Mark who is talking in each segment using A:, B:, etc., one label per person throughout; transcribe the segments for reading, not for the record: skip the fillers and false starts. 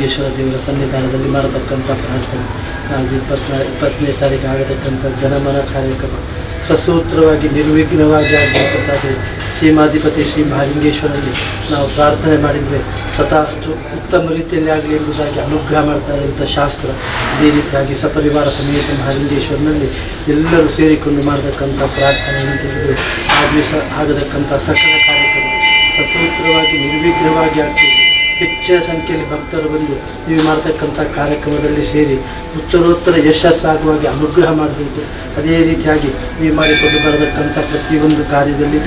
A: ಮಹಾಲಿಂಗೇಶ್ವರ ದೇವರ ಸನ್ನಿಧಾನದಲ್ಲಿ ಮಾಡತಕ್ಕಂಥ ಪ್ರಾರ್ಥನೆ. ನಾವು 20ನೇ ತಾರೀಕು ಆಗತಕ್ಕಂಥ ಜನಮನ ಕಾರ್ಯಕ್ರಮ ಸಸೂತ್ರವಾಗಿ ನಿರ್ವಿಘ್ನವಾಗಿ ಆಗಬೇಕಂತಾದರೆ ಶ್ರೀಮಾಧಿಪತಿ ಶ್ರೀ ಮಹಾಲಿಂಗೇಶ್ವರಲ್ಲಿ ನಾವು ಪ್ರಾರ್ಥನೆ ಮಾಡಿದರೆ ತಥಾಸ್ತು ಉತ್ತಮ ರೀತಿಯಲ್ಲಿ ಆಗಲಿ ಎಂಬುದಾಗಿ ಅನುಗ್ರಹ ಮಾಡ್ತಾರೆ ಅಂತ ಶಾಸ್ತ್ರ. ಅದೇ ರೀತಿಯಾಗಿ ಸಪರಿವಾರ ಸಮೇತ ಮಹಾಲಿಂಗೇಶ್ವರನಲ್ಲಿ ಎಲ್ಲರೂ ಸೇರಿಕೊಂಡು ಮಾಡತಕ್ಕಂಥ ಪ್ರಾರ್ಥನೆ ಅಂತಂದರೆ ಆ ದಿವಸ ಆಗತಕ್ಕಂಥ ಸಕಲ ಕಾರ್ಯಕ್ರಮ ಸಸೂತ್ರವಾಗಿ ನಿರ್ವಿಘ್ನವಾಗಿ ಆಗ್ತದೆ. ಹೆಚ್ಚಿನ ಸಂಖ್ಯೆಯಲ್ಲಿ ಭಕ್ತರು ಬಂದು ನೀವು ಮಾಡತಕ್ಕಂಥ ಕಾರ್ಯಕ್ರಮದಲ್ಲಿ ಸೇರಿ ಉತ್ತರೋತ್ತರ ಯಶಸ್ಸಾಗುವಾಗಿ ಅನುಗ್ರಹ ಮಾಡಬೇಕು. ಅದೇ ರೀತಿಯಾಗಿ ನೀವು ಮಾಡಿಕೊಂಡು ಬರತಕ್ಕಂಥ ಪ್ರತಿಯೊಂದು ಕಾರ್ಯದಲ್ಲಿ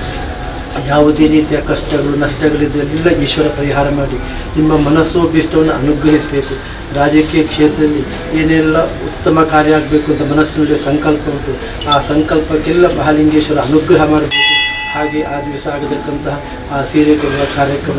A: ಯಾವುದೇ ರೀತಿಯ ಕಷ್ಟಗಳು ನಷ್ಟಗಳಿದ್ದೆಲ್ಲ ಈಶ್ವರ ಪರಿಹಾರ ಮಾಡಿ ನಿಮ್ಮ ಮನಸ್ಸೋಭಿಷ್ಟವನ್ನು ಅನುಗ್ರಹಿಸಬೇಕು. ರಾಜಕೀಯ ಕ್ಷೇತ್ರದಲ್ಲಿ ಏನೆಲ್ಲ ಉತ್ತಮ ಕಾರ್ಯ ಆಗಬೇಕು ಅಂತ ಮನಸ್ಸಿನಲ್ಲಿ ಸಂಕಲ್ಪ ಉಂಟು, ಆ ಸಂಕಲ್ಪಕ್ಕೆಲ್ಲ ಮಹಾಲಿಂಗೇಶ್ವರ ಅನುಗ್ರಹ ಮಾಡಬೇಕು. ಹಾಗೆ ಆ ದಿವಸ ಆಗತಕ್ಕಂತಹ ಆ ಸೀರೆ ಕೊಡುವ ಕಾರ್ಯಕ್ರಮ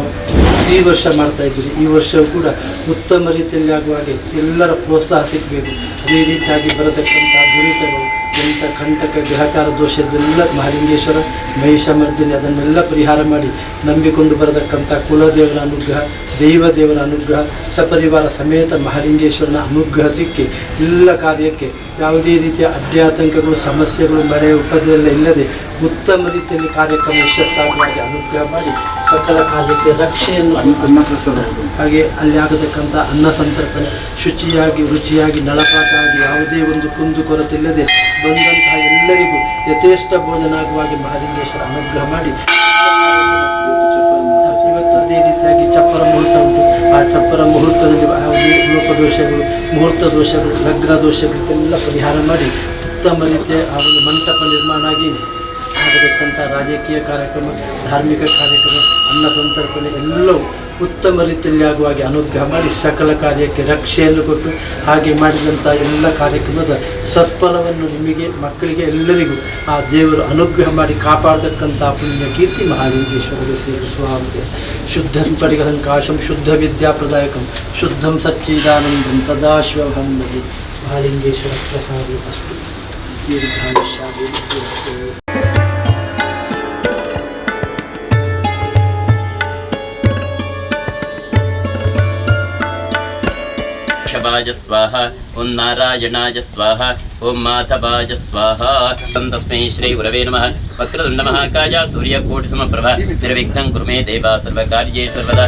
A: ಈ ವರ್ಷ ಮಾಡ್ತಾಯಿದ್ದೀರಿ. ಈ ವರ್ಷವೂ ಕೂಡ ಉತ್ತಮ ರೀತಿಯಲ್ಲಿ ಆಗುವಾಗೆ ಎಲ್ಲರ ಪ್ರೋತ್ಸಾಹ ಸಿಗಬೇಕು. ಅದೇ ರೀತಿಯಾಗಿ ಬರತಕ್ಕಂಥ ದುರಿತಗಳು ಎಂಥ ಕಂಟಕ ಗ್ರಹಚಾರ ದೋಷದೆಲ್ಲ ಮಹಾಲಿಂಗೇಶ್ವರ ಮಹಿಷಮರ್ದಿನಿ ಅದನ್ನೆಲ್ಲ ಪರಿಹಾರ ಮಾಡಿ ನಂಬಿಕೊಂಡು ಬರತಕ್ಕಂಥ ಕುಲದೇವರ ಅನುಗ್ರಹ, ದೈವದೇವರ ಅನುಗ್ರಹ, ಸಪರಿವಾರ ಸಮೇತ ಮಹಾಲಿಂಗೇಶ್ವರನ ಅನುಗ್ರಹ ಸಿಕ್ಕಿ ಎಲ್ಲ ಕಾರ್ಯಕ್ಕೆ ಯಾವುದೇ ರೀತಿಯ ಅಡ್ಡಾತಂಕಗಳು ಸಮಸ್ಯೆಗಳು ಮಳೆ ಉಪದ್ರವ ಇಲ್ಲದೆ ಉತ್ತಮ ರೀತಿಯಲ್ಲಿ ಕಾರ್ಯಕ್ರಮ ಯಶಸ್ಸಾಗುವಾಗಿ ಅನುಗ್ರಹ ಮಾಡಿ ಸಕಲ ಕಾರ್ಯಕ್ಕೆ ರಕ್ಷೆಯನ್ನು ಹಾಗೆ ಅಲ್ಲಿ ಆಗತಕ್ಕಂಥ ಅನ್ನ ಸಂತರ್ಪಣೆ ಶುಚಿಯಾಗಿ ರುಚಿಯಾಗಿ ನಳಪಾತ ಆಗಿ ಯಾವುದೇ ಒಂದು ಕುಂದು ಕೊರತೆ ಇಲ್ಲದೆ ಬಂದಂತಹ ಎಲ್ಲರಿಗೂ ಯಥೇಷ್ಟ ಭೋಜನ ಆಗುವಾಗಿ ಮಹಾಲಿಂಗೇಶ್ವರ ಅನುಗ್ರಹ ಮಾಡಿ ಇವತ್ತು ಅದೇ ರೀತಿಯಾಗಿ ಚಪ್ಪರ ಮುಹೂರ್ತ ಉಂಟು. ಆ ಚಪ್ಪರ ಮುಹೂರ್ತದಲ್ಲಿ ಯಾವುದೇ ಲೋಪದೋಷಗಳು ಮುಹೂರ್ತ ದೋಷಗಳು ಲಗ್ನ ದೋಷಗಳು ಎಲ್ಲ ಪರಿಹಾರ ಮಾಡಿ ಉತ್ತಮ ರೀತಿಯ ಆ ಒಂದು ಮಂಟಪ ನಿರ್ಮಾಣ ಆಗಿ ಆಗತಕ್ಕಂಥ ರಾಜಕೀಯ ಕಾರ್ಯಕ್ರಮ, ಧಾರ್ಮಿಕ ಕಾರ್ಯಕ್ರಮ, ಅನ್ನ ಸಂತರ್ಪಣೆ ಎಲ್ಲವೂ ಉತ್ತಮ ರೀತಿಯಲ್ಲಿ ಆಗುವಾಗೆ ಅನುಗ್ರಹ ಮಾಡಿ ಸಕಲ ಕಾರ್ಯಕ್ಕೆ ರಕ್ಷೆಯನ್ನು ಕೊಟ್ಟು ಹಾಗೆ ಮಾಡಿದಂಥ ಎಲ್ಲ ಕಾರ್ಯಕ್ರಮದ ಸತ್ಫಲವನ್ನು ನಿಮಗೆ ಮಕ್ಕಳಿಗೆ ಎಲ್ಲರಿಗೂ ಆ ದೇವರು ಅನುಗ್ರಹ ಮಾಡಿ ಕಾಪಾಡತಕ್ಕಂಥ ಪುಣ್ಯ ಕೀರ್ತಿ ಮಹಾಲಿಂಗೇಶ್ವರಗೆ ಸೇರಿಸುವ ಶುದ್ಧ ಸ್ಫಟಿಕ ಸಂಕಾಶಂ ಶುದ್ಧ ವಿದ್ಯಾಪ್ರದಾಯಕಂ ಶುದ್ಧಂ ಸಚ್ಚಿದಾನಂದಂ ಸದಾಶಿವಂ ನದಿ ಮಹಾಲಿಂಗೇಶ್ವರ ಪ್ರಸಾದಿ ಅಸ್ತು ದೀರ್ಘಾಯುಷ್ಯಾದಿ.
B: स्वाहा ओं नारायणाय स्वाहा ओं माधवाय स्वाहा. तस्मै श्री गुरवे नमः. वक्रतुण्ड महाकाय सूर्यकोटिसमप्रभा निर्विघ्नं कुरु मे देवा सर्वकार्येषु सर्वदा.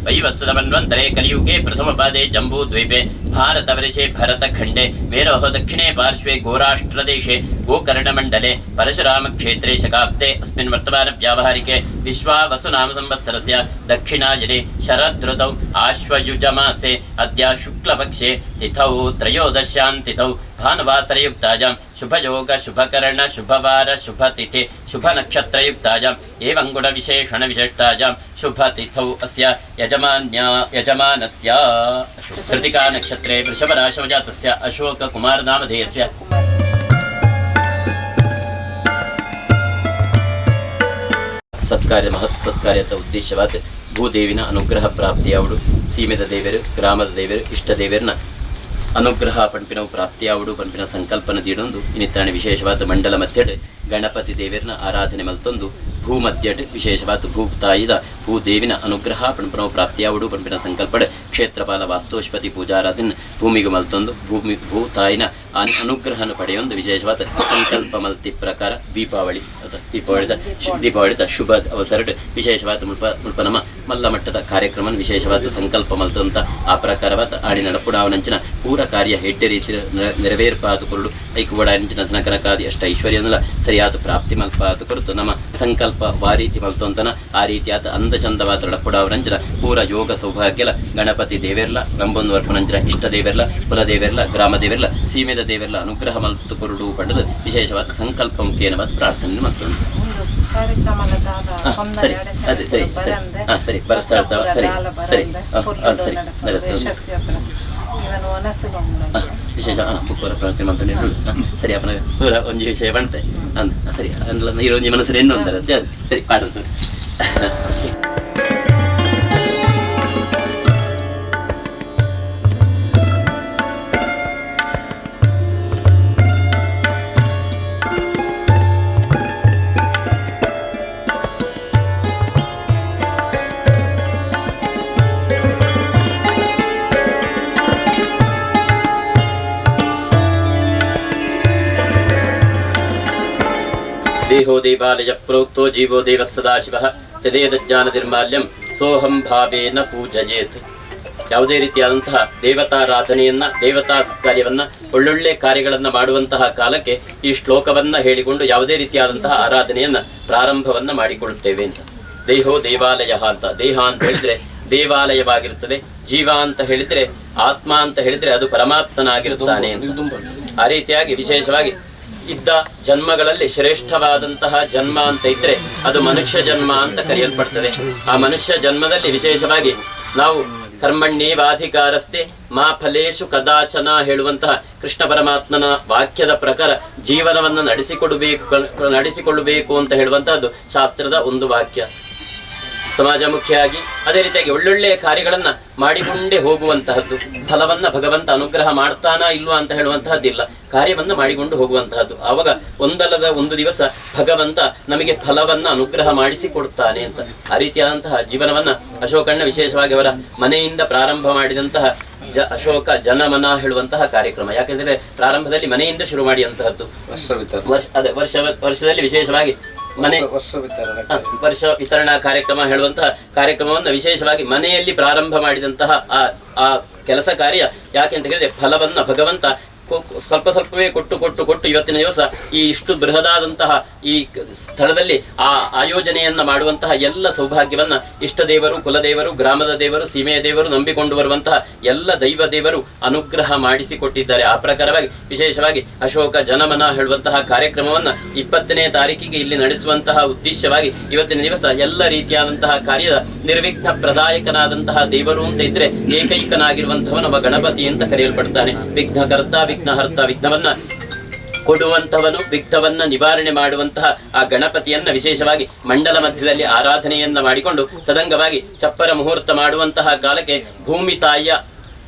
B: वैवस्वतमन्वन्तरे कलियुगे प्रथमपादे जम्बूद्वीपे भारतवर्षे भरतखण्डे मेरोः दक्षिणे पार्श्वे गोराष्ट्रदेशे गोकर्णमण्डले परशुरामक्षेत्रे शकाब्दे अस्मिन् वर्तमानव्यावहारिके विश्वावसुनामसंवत्सरस्य दक्षिणायने शरदृतौ आश्वयुजमासे अद्य शुक्लपक्षे तिथौ त्रयोदश्यां तिथौ भानुवासरयुक्तायां शुभयोग शुभकर्ण शुभवार शुभतिथि शुभनक्षत्रयुक्तायां एवं गुणविशेषणविशिष्टायां शुभतिथौ अस्य यजमानस्य कृतिका नक्षत्रे वृषभराशवजातस्य अशोककुमारनामधेयस्य ಸತ್ಕಾರ್ಯ ಮಹತ್ ಸತ್ಕಾರ್ಯದ ಉದ್ದೇಶವಾದ ಭೂದೇವಿನ ಅನುಗ್ರಹ ಪ್ರಾಪ್ತಿಯಾವಡು ಸೀಮಿತ ದೇವರು ಗ್ರಾಮದ ದೇವರು ಇಷ್ಟ ದೇವರನ್ನ ಅನುಗ್ರಹ ಪಂಪಿನವು ಪ್ರಾಪ್ತಿಯಾವಡು ಪಂಪಿನ ಸಂಕಲ್ಪನ ದೀಡೊಂದು ಇನ್ನಿತ್ತಾನೆ ವಿಶೇಷವಾದ ಮಂಡಲ ಮಧ್ಯಡ್ ಗಣಪತಿ ದೇವರನ್ನ ಆರಾಧನೆ ಮಲ್ತೊಂದು ಭೂ ಮಧ್ಯಡ್ ವಿಶೇಷವಾದ ಭೂತಾಯಿದ ಭೂದೇವಿನ ಅನುಗ್ರಹ ಪಂಪನವು ಪ್ರಾಪ್ತಿಯಾವಡು ಪಂಪಿನ ಸಂಕಲ್ಪಡೆ ಕ್ಷೇತ್ರಪಾಲ ವಾಸ್ತುಷ್ಪತಿ ಪೂಜಾರಾಧನೆ ಭೂಮಿಗೆ ಮಲ್ತೊಂದು ಭೂತಾಯಿನ ಅನುಗ್ರಹನ ಪಡೆಯೊಂದು ವಿಶೇಷವಾದ ಸಂಕಲ್ಪ ಮಲ್ತಿ ಪ್ರಕಾರ ದೀಪಾವಳಿ ದೀಪಾವಳಿದ ಶುಭ ಅವಸರ ವಿಶೇಷವಾದ ಮುಲ್ಪ ನಮ್ಮ ಮಲ್ಲ ಮಟ್ಟದ ಕಾರ್ಯಕ್ರಮ ವಿಶೇಷವಾದ ಸಂಕಲ್ಪ ಮಲ್ತಂತ ಆ ಪ್ರಕಾರವಾದ ಆಡಿ ನಡಪುಡಾವನಂಚಿನ ಪೂರ ಕಾರ್ಯ ಹೆಡ್ಡೆ ರೀತಿ ನೆರವೇರ್ಪಾತು ಕೊರಡು ಐಕು ಓಡಾಂಚಿನ ಧನಕನಕಾದಿ ಅಷ್ಟ ಐಶ್ವರ್ಯನಲ್ಲ ಸರಿಯಾದ ಪ್ರಾಪ್ತಿ ಮಲ್ಪಾತು ಕೊರತು ನಮ್ಮ ಸಂಕಲ್ಪ ವಾ ರೀತಿ ಮಲ್ತೊಂತನ ಆ ರೀತಿಯಾದ ಅಂದ ಚಂದವಾದ ನಡಪುಡಾವನಂಚಿನ ಪೂರ ಯೋಗ ಸೌಭಾಗ್ಯಲ ಗಣಪತಿ ದೇವೆರ್ಲ ರಂಬೊಂದು ವರ್ಪನಂಚಿನ ಇಷ್ಟ ದೇವೆರ್ಲ ಕುಲದೇವೆರ್ಲ ಗ್ರಾಮ ದೇವೆರ್ಲ ಸೀಮಿತ ದೇವೆರ್ಲ ಅನುಗ್ರಹ ಮಲ್ತು ಕೊರಡು ಪಡೆದು ವಿಶೇಷವಾದ ಸಂಕಲ್ಪ ಮುಖೇನವಾದ ಪ್ರಾರ್ಥನೆ ಮಾಡ್ಕೊಂಡು ಸರಿ ಅದೇ ಸರಿ ಸರಿ ಸರಿ ಬರಸ್ತಾ ಸರಿ ಸರಿ ಸರಿ ವಿಶೇಷ ಪುಕ್ಕೂರ ಪ್ರಾರ್ಥನೆ ಮಾಡ್ತಾನೆ ಸರಿ ಅಪ್ಪನ ಪೂರ ಒಂಜಿ ವಿಷಯ ಬಂತೆ ಅಂದ ಸರಿ ಅಂದ್ಲ ಈರೊಂಜಿ ಮನಸ್ಸರು ಎನ್ನು ಅಂತಾರೆ ಸರಿ ಸರಿ ಪಾಡ್ದು ದೇಹೋ ದೇವಾಲಯ ಪ್ರೋಕ್ತೋ ಜೀವೋ ದೇವ ಸದಾಶಿವ ತದೇದಜ್ಞಾನ ನಿರ್ಮಾಲ್ಯಂ ಸೋಹಂ ಭಾವೇನ ಪೂಜಯೇತ್. ಯಾವುದೇ ರೀತಿಯಾದಂತಹ ದೇವತಾರಾಧನೆಯನ್ನ, ದೇವತಾ ಸತ್ಕಾರ್ಯವನ್ನ, ಒಳ್ಳೊಳ್ಳೆ ಕಾರ್ಯಗಳನ್ನು ಮಾಡುವಂತಹ ಕಾಲಕ್ಕೆ ಈ ಶ್ಲೋಕವನ್ನ ಹೇಳಿಕೊಂಡು ಯಾವುದೇ ರೀತಿಯಾದಂತಹ ಆರಾಧನೆಯನ್ನ ಪ್ರಾರಂಭವನ್ನ ಮಾಡಿಕೊಳ್ಳುತ್ತೇವೆ ಅಂತ. ದೇಹೋ ದೇವಾಲಯ ಅಂತ, ದೇಹ ಅಂತ ಹೇಳಿದ್ರೆ ದೇವಾಲಯವಾಗಿರುತ್ತದೆ, ಜೀವ ಅಂತ ಹೇಳಿದ್ರೆ ಆತ್ಮ ಅಂತ ಹೇಳಿದ್ರೆ ಅದು ಪರಮಾತ್ಮನಾಗಿರುತ್ತಾನೆ ಅಂತ. ಆ ರೀತಿಯಾಗಿ ವಿಶೇಷವಾಗಿ ಇದ್ದ ಜನ್ಮಗಳಲ್ಲಿ ಶ್ರೇಷ್ಠವಾದಂತಹ ಜನ್ಮ ಅಂತ ಇದ್ರೆ ಅದು ಮನುಷ್ಯ ಜನ್ಮ ಅಂತ ಕರೆಯಲ್ಪಡ್ತದೆ. ಆ ಮನುಷ್ಯ ಜನ್ಮದಲ್ಲಿ ವಿಶೇಷವಾಗಿ ನಾವು ಕರ್ಮಣ್ಯೇವಾಧಿಕಾರಸ್ತೆ ಮಾ ಫಲೇಶು ಕದಾಚನ ಹೇಳುವಂತಹ ಕೃಷ್ಣ ಪರಮಾತ್ಮನ ವಾಕ್ಯದ ಪ್ರಕಾರ ಜೀವನವನ್ನು ನಡೆಸಿಕೊಳ್ಳಬೇಕು ಅಂತ ಹೇಳುವಂತಹದ್ದು ಶಾಸ್ತ್ರದ ಒಂದು ವಾಕ್ಯ. ಸಮಾಜಮುಖಿಯಾಗಿ ಅದೇ ರೀತಿಯಾಗಿ ಒಳ್ಳೊಳ್ಳೆಯ ಕಾರ್ಯಗಳನ್ನ ಮಾಡಿಕೊಂಡೇ ಹೋಗುವಂತಹದ್ದು. ಫಲವನ್ನ ಭಗವಂತ ಅನುಗ್ರಹ ಮಾಡ್ತಾನಾ ಇಲ್ವಾ ಅಂತ ಹೇಳುವಂತಹದ್ದಿಲ್ಲ, ಕಾರ್ಯವನ್ನ ಮಾಡಿಕೊಂಡು ಹೋಗುವಂತಹದ್ದು. ಆವಾಗ ಒಂದಲ್ಲದ ಒಂದು ದಿವಸ ಭಗವಂತ ನಮಗೆ ಫಲವನ್ನ ಅನುಗ್ರಹ ಮಾಡಿಸಿಕೊಡ್ತಾನೆ ಅಂತ. ಆ ರೀತಿಯಾದಂತಹ ಜೀವನವನ್ನ ಅಶೋಕಣ್ಣ ವಿಶೇಷವಾಗಿ ಅವರ ಮನೆಯಿಂದ ಪ್ರಾರಂಭ ಮಾಡಿದಂತಹ ಅಶೋಕ ಜನಮನ ಹೇಳುವಂತಹ ಕಾರ್ಯಕ್ರಮ. ಯಾಕೆಂದ್ರೆ ಪ್ರಾರಂಭದಲ್ಲಿ ಮನೆಯಿಂದ ಶುರು ಮಾಡಿ ಅಂತಹದ್ದು. ವರ್ಷದಲ್ಲಿ ವಿಶೇಷವಾಗಿ ವರ್ಷ ವಿತರಣಾ ಕಾರ್ಯಕ್ರಮ ಹೇಳುವಂತಹ ಕಾರ್ಯಕ್ರಮವನ್ನು ವಿಶೇಷವಾಗಿ ಮನೆಯಲ್ಲಿ ಪ್ರಾರಂಭ ಮಾಡಿದಂತಹ ಆ ಕೆಲಸ ಕಾರ್ಯ. ಯಾಕೆ ಅಂತ ಹೇಳಿದ್ರೆ ಫಲವನ್ನ ಭಗವಂತ ಸ್ವಲ್ಪ ಸ್ವಲ್ಪವೇ ಕೊಟ್ಟು ಇವತ್ತಿನ ದಿವಸ ಈ ಇಷ್ಟು ಬೃಹದಾದಂತಹ ಈ ಸ್ಥಳದಲ್ಲಿ ಆ ಆಯೋಜನೆಯನ್ನ ಮಾಡುವಂತಹ ಎಲ್ಲ ಸೌಭಾಗ್ಯವನ್ನ ಇಷ್ಟ ದೇವರು, ಕುಲದೇವರು, ಗ್ರಾಮದ ದೇವರು, ಸೀಮೆಯ ದೇವರು, ನಂಬಿಕೊಂಡು ಬರುವಂತಹ ಎಲ್ಲ ದೈವ ದೇವರು ಅನುಗ್ರಹ ಮಾಡಿಸಿಕೊಟ್ಟಿದ್ದಾರೆ. ಆ ಪ್ರಕಾರವಾಗಿ ವಿಶೇಷವಾಗಿ ಅಶೋಕ ಜನಮನ ಹೇಳುವಂತಹ ಕಾರ್ಯಕ್ರಮವನ್ನ 20ನೇ ತಾರೀಕಿಗೆ ಇಲ್ಲಿ ನಡೆಸುವಂತಹ ಉದ್ದೇಶವಾಗಿ ಇವತ್ತಿನ ದಿವಸ ಎಲ್ಲ ರೀತಿಯಾದಂತಹ ಕಾರ್ಯದ ನಿರ್ವಿಘ್ನ ಪ್ರದಾಯಕನಾದಂತಹ ದೇವರು ಅಂತ ಇದ್ರೆ ಏಕೈಕನಾಗಿರುವಂತಹ ನಮ್ಮ ಗಣಪತಿ ಅಂತ ಕರೆಯಲ್ಪಡ್ತಾನೆ. ವಿಘ್ನಕರ್ತ, ವಿಘ್ನಹರ್ತ, ವಿಘ್ನವನ್ನ ಕೊಡುವಂತವನು, ವಿಘ್ನವನ್ನ ನಿವಾರಣೆ ಮಾಡುವಂತಹ ಆ ಗಣಪತಿಯನ್ನ ವಿಶೇಷವಾಗಿ ಮಂಡಲ ಮಧ್ಯದಲ್ಲಿ ಆರಾಧನೆಯನ್ನ ಮಾಡಿಕೊಂಡು ತದಂಗವಾಗಿ ಚಪ್ಪರ ಮುಹೂರ್ತ ಮಾಡುವಂತಹ ಕಾಲಕ್ಕೆ ಭೂಮಿ ತಾಯಿಯ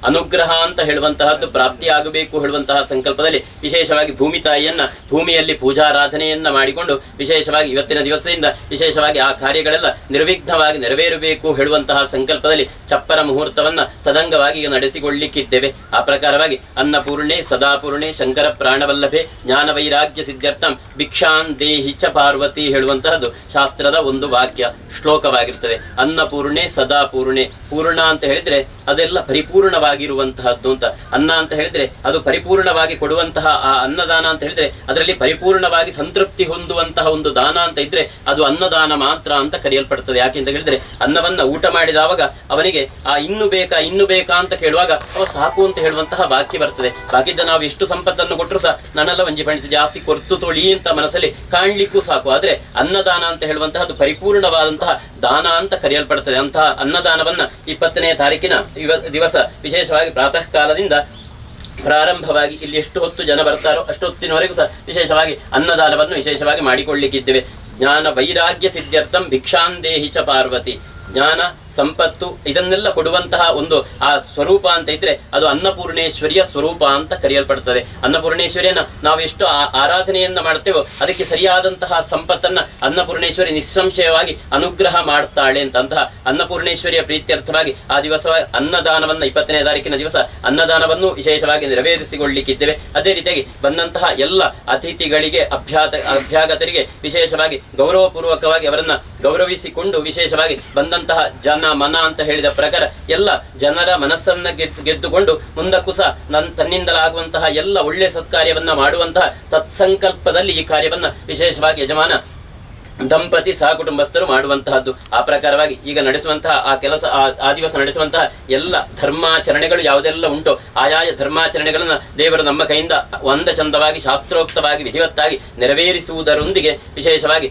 B: ಅನುಗ್ರಹ ಅಂತ ಹೇಳುವಂತಹದ್ದು ಪ್ರಾಪ್ತಿಯಾಗಬೇಕು ಹೇಳುವಂತಹ ಸಂಕಲ್ಪದಲ್ಲಿ ವಿಶೇಷವಾಗಿ ಭೂಮಿ ತಾಯಿಯನ್ನ ಭೂಮಿಯಲ್ಲಿ ಪೂಜಾರಾಧನೆಯನ್ನ ಮಾಡಿಕೊಂಡು ವಿಶೇಷವಾಗಿ ಇವತ್ತಿನ ದಿವಸದಿಂದ ವಿಶೇಷವಾಗಿ ಆ ಕಾರ್ಯಗಳೆಲ್ಲ ನಿರ್ವಿಘ್ನವಾಗಿ ನೆರವೇರಬೇಕು ಹೇಳುವಂತಹ ಸಂಕಲ್ಪದಲ್ಲಿ ಚಪ್ಪರ ಮುಹೂರ್ತವನ್ನ ತದಂಗವಾಗಿ ನಡೆಸಿಕೊಳ್ಳಿಕ್ಕಿದ್ದೇವೆ. ಆ ಪ್ರಕಾರವಾಗಿ ಅನ್ನಪೂರ್ಣೆ ಸದಾಪೂರ್ಣೆ ಶಂಕರ ಪ್ರಾಣವಲ್ಲಭೆ ಜ್ಞಾನ ವೈರಾಗ್ಯ ಸಿದ್ಧಾರ್ಥಂ ಭಿಕ್ಷಾನ್ ದೇಹಿ ಚ ಪಾರ್ವತಿ ಹೇಳುವಂತಹದ್ದು ಶಾಸ್ತ್ರದ ಒಂದು ವಾಕ್ಯ ಶ್ಲೋಕವಾಗಿರ್ತದೆ. ಅನ್ನಪೂರ್ಣೆ ಸದಾಪೂರ್ಣೆ, ಪೂರ್ಣ ಅಂತ ಹೇಳಿದ್ರೆ ಅದೆಲ್ಲ ಪರಿಪೂರ್ಣವಾಗಿರುವಂತಹದ್ದು ಅಂತ. ಅನ್ನ ಅಂತ ಹೇಳಿದ್ರೆ ಅದು ಪರಿಪೂರ್ಣವಾಗಿ ಕೊಡುವಂತಹ ಆ ಅನ್ನದಾನ ಅಂತ ಹೇಳಿದ್ರೆ ಅದರಲ್ಲಿ ಪರಿಪೂರ್ಣವಾಗಿ ಸಂತೃಪ್ತಿ ಹೊಂದುವಂತಹ ಒಂದು ದಾನ ಅಂತ ಇದ್ರೆ ಅದು ಅನ್ನದಾನ ಮಾತ್ರ ಅಂತ ಕರೆಯಲ್ಪಡ್ತದೆ. ಯಾಕೆ ಅಂತ ಹೇಳಿದ್ರೆ ಅನ್ನವನ್ನ ಊಟ ಮಾಡಿದವಾಗ ಅವನಿಗೆ ಆ ಇನ್ನು ಬೇಕಾ ಅಂತ ಕೇಳುವಾಗ ಅವ ಸಾಕು ಅಂತ ಹೇಳುವಂತಹ ವಾಕ್ಯ ಬರ್ತದೆ. ಬಾಕಿದ್ದ ನಾವು ಎಷ್ಟು ಸಂಪತ್ತನ್ನು ಕೊಟ್ಟರು ಸಹ ನನ್ನೆಲ್ಲ ಒಂಜಿ ಪಣಿತು ಜಾಸ್ತಿ ಕೊರ್ತು ತೊಳಿ ಅಂತ ಮನಸ್ಸಲ್ಲಿ ಕಾಣ್ಲಿಕ್ಕೂ ಸಾಕು. ಆದ್ರೆ ಅನ್ನದಾನ ಅಂತ ಹೇಳುವಂತಹದ್ದು ಪರಿಪೂರ್ಣವಾದಂತಹ ದಾನ ಅಂತ ಕರೆಯಲ್ಪಡ್ತದೆ. ಅಂತಹ ಅನ್ನದಾನವನ್ನ 20ನೇ ತಾರೀಕಿನ ದಿವಸ ವಿಶೇಷವಾಗಿ ಪ್ರಾತಃ ಕಾಲದಿಂದ ಪ್ರಾರಂಭವಾಗಿ ಇಲ್ಲಿ ಎಷ್ಟು ಹೊತ್ತು ಜನ ಬರ್ತಾರೋ ಅಷ್ಟು ಹೊತ್ತಿನವರೆಗೂ ಸಹ ವಿಶೇಷವಾಗಿ ಅನ್ನದಾನವನ್ನು ವಿಶೇಷವಾಗಿ ಮಾಡಿಕೊಳ್ಳಿಕ್ಕಿದ್ದೇವೆ. ಜ್ಞಾನ ವೈರಾಗ್ಯ ಸಿದ್ಧಾರ್ಥಂ ಭಿಕ್ಷಾನ್ ದೇಹಿ ಚ ಪಾರ್ವತಿ. ಜ್ಞಾನ, ಸಂಪತ್ತು ಇದನ್ನೆಲ್ಲ ಕೊಡುವಂತಹ ಒಂದು ಆ ಸ್ವರೂಪ ಅಂತ ಇದ್ರೆ ಅದು ಅನ್ನಪೂರ್ಣೇಶ್ವರಿಯ ಸ್ವರೂಪ ಅಂತ ಕರೆಯಲ್ಪಡ್ತದೆ. ಅನ್ನಪೂರ್ಣೇಶ್ವರಿಯನ್ನ ನಾವು ಎಷ್ಟು ಆರಾಧನೆಯನ್ನ ಮಾಡ್ತೇವೋ ಅದಕ್ಕೆ ಸರಿಯಾದಂತಹ ಸಂಪತ್ತನ್ನ ಅನ್ನಪೂರ್ಣೇಶ್ವರಿ ನಿಸ್ಸಂಶಯವಾಗಿ ಅನುಗ್ರಹ ಮಾಡ್ತಾಳೆ ಅಂತ. ಅಂತಹ ಅನ್ನಪೂರ್ಣೇಶ್ವರಿಯ ಪ್ರೀತ್ಯರ್ಥವಾಗಿ ಆ ದಿವಸ ಅನ್ನದಾನವನ್ನ 20ನೇ ತಾರೀಕಿನ ದಿವಸ ಅನ್ನದಾನವನ್ನು ವಿಶೇಷವಾಗಿ ನೆರವೇರಿಸಿಕೊಳ್ಳಿಕ್ಕಿದ್ದೇವೆ. ಅದೇ ರೀತಿಯಾಗಿ ಬಂದಂತಹ ಎಲ್ಲ ಅತಿಥಿಗಳಿಗೆ ಅಭ್ಯಾಗತರಿಗೆ ವಿಶೇಷವಾಗಿ ಗೌರವಪೂರ್ವಕವಾಗಿ ಅವರನ್ನ ಗೌರವಿಸಿಕೊಂಡು ವಿಶೇಷವಾಗಿ ಬಂದಂತಹ ಜನ ಮನ ಅಂತ ಹೇಳಿದ ಪ್ರಕಾರ ಎಲ್ಲ ಜನರ ಮನಸ್ಸನ್ನ ಗೆದ್ದುಕೊಂಡು ಮುಂದಕ್ಕೂ ಸಹ ತನ್ನಿಂದಲಾಗುವಂತಹ ಎಲ್ಲ ಒಳ್ಳೆ ಸತ್ಕಾರ್ಯವನ್ನ ಮಾಡುವಂತಹ ತತ್ಸಂಕಲ್ಪದಲ್ಲಿ ಈ ಕಾರ್ಯವನ್ನ ವಿಶೇಷವಾಗಿ ಯಜಮಾನ ದಂಪತಿ ಸಹ ಕುಟುಂಬಸ್ಥರು ಮಾಡುವಂತಹದ್ದು. ಆ ಪ್ರಕಾರವಾಗಿ ಈಗ ನಡೆಸುವಂತಹ ಆ ಕೆಲಸ ಆ ದಿವಸ ನಡೆಸುವಂತಹ ಎಲ್ಲ ಧರ್ಮಾಚರಣೆಗಳು ಯಾವುದೆಲ್ಲ ಉಂಟು ಆಯಾಯ ಧರ್ಮಾಚರಣೆಗಳನ್ನ ದೇವರು ನಮ್ಮ ಕೈಯಿಂದ ಚಂದವಾಗಿ ಶಾಸ್ತ್ರೋಕ್ತವಾಗಿ ವಿಧಿವತ್ತಾಗಿ ನೆರವೇರಿಸುವುದರೊಂದಿಗೆ ವಿಶೇಷವಾಗಿ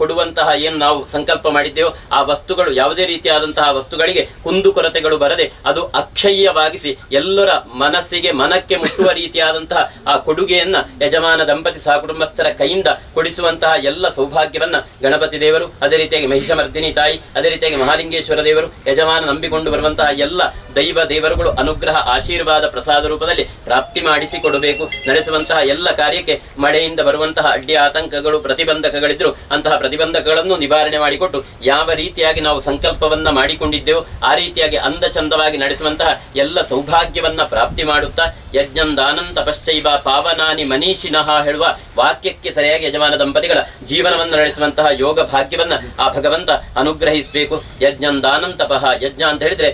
B: ಕೊಡುವಂತಹ ಏನು ನಾವು ಸಂಕಲ್ಪ ಮಾಡಿದ್ದೇವೋ ಆ ವಸ್ತುಗಳು ಯಾವುದೇ ರೀತಿಯಾದಂತಹ ವಸ್ತುಗಳಿಗೆ ಕುಂದುಕೊರತೆಗಳು ಬರದೆ ಅದು ಅಕ್ಷಯ್ಯವಾಗಿಸಿ ಎಲ್ಲರ ಮನಕ್ಕೆ ಮುಟ್ಟುವ ರೀತಿಯಾದಂತಹ ಆ ಕೊಡುಗೆಯನ್ನ ಯಜಮಾನ ದಂಪತಿ ಸಹ ಕುಟುಂಬಸ್ಥರ ಕೈಯಿಂದ ಕೊಡಿಸುವಂತಹ ಎಲ್ಲ ಸೌಭಾಗ್ಯ ಸೌಭಾಗ್ಯವನ್ನು ಗಣಪತಿ ದೇವರು, ಅದೇ ರೀತಿಯಾಗಿ ಮಹಿಷಮರ್ದಿನಿ ತಾಯಿ, ಅದೇ ರೀತಿಯಾಗಿ ಮಹಾಲಿಂಗೇಶ್ವರ ದೇವರು, ಯಜಮಾನ ನಂಬಿಕೊಂಡು ಬರುವಂತಹ ಎಲ್ಲ ದೈವ ದೇವರುಗಳು ಅನುಗ್ರಹ ಆಶೀರ್ವಾದ ಪ್ರಸಾದ ರೂಪದಲ್ಲಿ ಪ್ರಾಪ್ತಿ ಮಾಡಿಸಿಕೊಡಬೇಕು. ನಡೆಸುವಂತಹ ಎಲ್ಲ ಕಾರ್ಯಕ್ಕೆ ಮಳೆಯಿಂದ ಬರುವಂತಹ ಅಡ್ಡಿ ಆತಂಕಗಳು ಪ್ರತಿಬಂಧಕಗಳಿದ್ರು ಅಂತಹ ಪ್ರತಿಬಂಧಕಗಳನ್ನು ನಿವಾರಣೆ ಮಾಡಿಕೊಟ್ಟು ಯಾವ ರೀತಿಯಾಗಿ ನಾವು ಸಂಕಲ್ಪವನ್ನ ಮಾಡಿಕೊಂಡಿದ್ದೆವೋ ಆ ರೀತಿಯಾಗಿ ಅಂದ ಚಂದವಾಗಿ ನಡೆಸುವಂತಹ ಎಲ್ಲ ಸೌಭಾಗ್ಯವನ್ನ ಪ್ರಾಪ್ತಿ ಮಾಡುತ್ತಾ ಯಜ್ಞಂದಾನಂತ ಪಶ್ಚೈವ ಪಾವನಾನಿ ಮನೀಷಿನಃ ಹೇಳುವ ವಾಕ್ಯಕ್ಕೆ ಸರಿಯಾಗಿ ಯಜಮಾನ ದಂಪತಿಗಳ ಜೀವನವನ್ನು ನಡೆಸುವಂತಹ ಯೋಗ ಭಾಗ್ಯವನ್ನ ಆ ಭಗವಂತ ಅನುಗ್ರಹಿಸಬೇಕು. ಯಜ್ಞಂದಾನಂತಪಃ, ಯಜ್ಞ ಅಂತ ಹೇಳಿದ್ರೆ